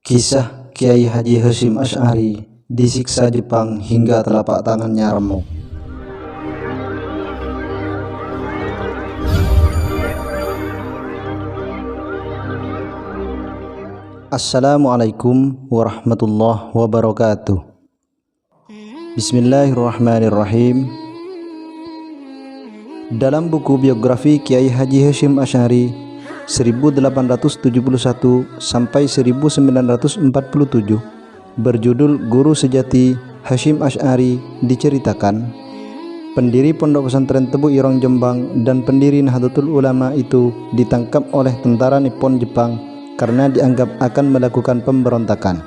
Kisah Kiai Haji Hasyim Asy'ari disiksa Jepang hingga telapak tangannya remuk. Assalamualaikum warahmatullahi wabarakatuh. Bismillahirrahmanirrahim. Dalam buku biografi Kiai Haji Hasyim Asy'ari 1871 sampai 1947 berjudul Guru Sejati Hasyim Asy'ari diceritakan, pendiri Pondok Pesantren Tebu Ireng Jombang dan pendiri Nahdlatul Ulama itu ditangkap oleh tentara Nippon Jepang karena dianggap akan melakukan pemberontakan.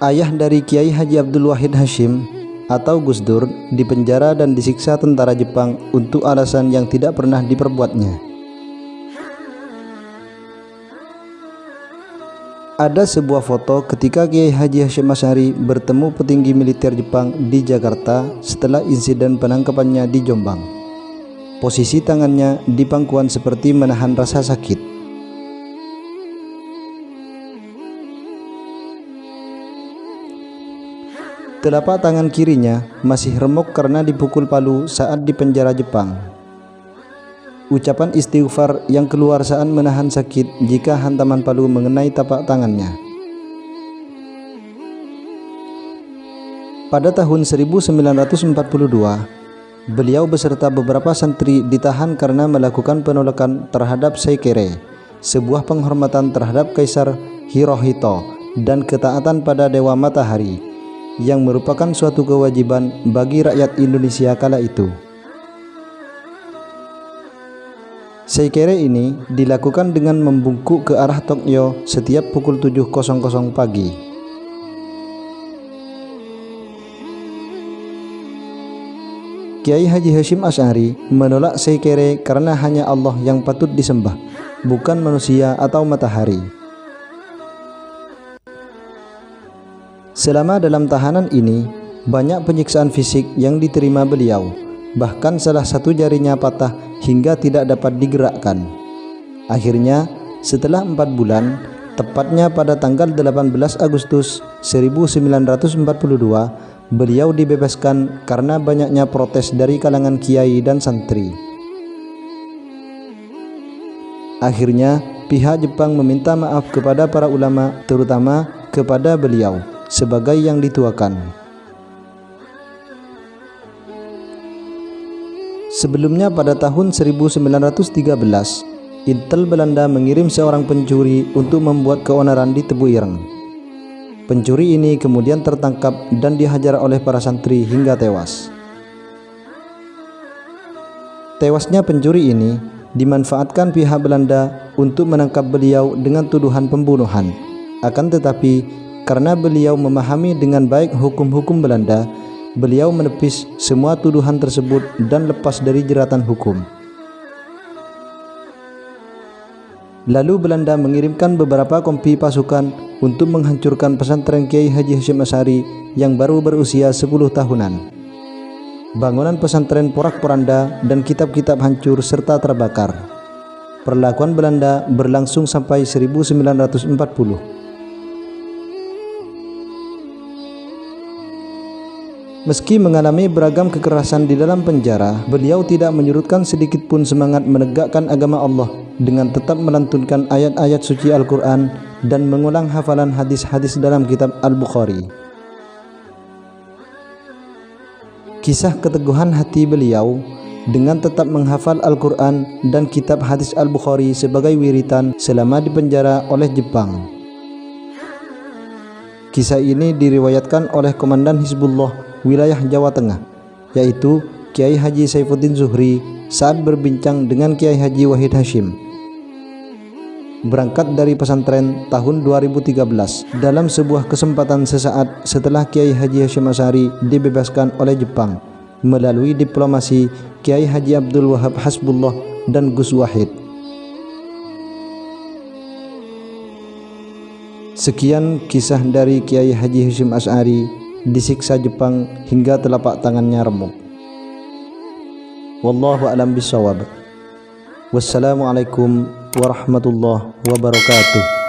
Ayah dari Kiai Haji Abdul Wahid Hasyim atau Gus Dur dipenjara dan disiksa tentara Jepang untuk alasan yang tidak pernah diperbuatnya. Ada sebuah foto ketika Kiai Haji Hasyim Asy'ari bertemu petinggi militer Jepang di Jakarta setelah insiden penangkapannya di Jombang. Posisi tangannya di pangkuan seperti menahan rasa sakit. Telapak tangan kirinya masih remuk karena dipukul palu saat di penjara Jepang. Ucapan istighfar yang keluar saat menahan sakit jika hantaman palu mengenai tapak tangannya. Pada tahun 1942, beliau beserta beberapa santri ditahan karena melakukan penolakan terhadap Seikere, sebuah penghormatan terhadap Kaisar Hirohito dan ketaatan pada Dewa Matahari, yang merupakan suatu kewajiban bagi rakyat Indonesia kala itu. Seikere ini dilakukan dengan membungkuk ke arah Tokyo setiap pukul 7.00 pagi. Kiai Haji Hasyim Asy'ari menolak Seikere karena hanya Allah yang patut disembah, bukan manusia atau matahari. Selama dalam tahanan ini, banyak penyiksaan fisik yang diterima beliau, bahkan salah satu jarinya patah hingga tidak dapat digerakkan. Akhirnya, setelah 4 bulan, tepatnya pada tanggal 18 Agustus 1942, beliau dibebaskan karena banyaknya protes dari kalangan kiai dan santri. Akhirnya, pihak Jepang meminta maaf kepada para ulama, terutama kepada beliau sebagai yang dituakan. Sebelumnya pada tahun 1913, Intel Belanda mengirim seorang pencuri untuk membuat keonaran di Tebu Ireng. Pencuri ini kemudian tertangkap dan dihajar oleh para santri hingga tewas. Tewasnya pencuri ini dimanfaatkan pihak Belanda untuk menangkap beliau dengan tuduhan pembunuhan. Akan tetapi karena beliau memahami dengan baik hukum-hukum Belanda, beliau menepis semua tuduhan tersebut dan lepas dari jeratan hukum. Lalu Belanda mengirimkan beberapa kompi pasukan untuk menghancurkan pesantren Kiai Haji Hasyim Asy'ari yang baru berusia 10 tahunan. Bangunan pesantren porak-poranda dan kitab-kitab hancur serta terbakar. Perlakuan Belanda berlangsung sampai 1940. Meski mengalami beragam kekerasan di dalam penjara, beliau tidak menyurutkan sedikit pun semangat menegakkan agama Allah dengan tetap melantunkan ayat-ayat suci Al-Quran dan mengulang hafalan hadis-hadis dalam kitab Al-Bukhari. Kisah keteguhan hati beliau dengan tetap menghafal Al-Quran dan kitab hadis Al-Bukhari sebagai wiritan selama di penjara oleh Jepang. Kisah ini diriwayatkan oleh Komandan Hizbullah wilayah Jawa Tengah, yaitu Kiai Haji Saifuddin Zuhri saat berbincang dengan Kiai Haji Wahid Hasyim. Berangkat dari pesantren tahun 2013 dalam sebuah kesempatan sesaat setelah Kiai Haji Hasyim Asy'ari dibebaskan oleh Jepang melalui diplomasi Kiai Haji Abdul Wahab Hasbullah dan Gus Wahid. Sekian kisah dari Kiai Haji Hasyim Asy'ari disiksa Jepang hingga telapak tangannya remuk. Wallahu a'lam bishawab. Wassalamualaikum warahmatullahi wabarakatuh.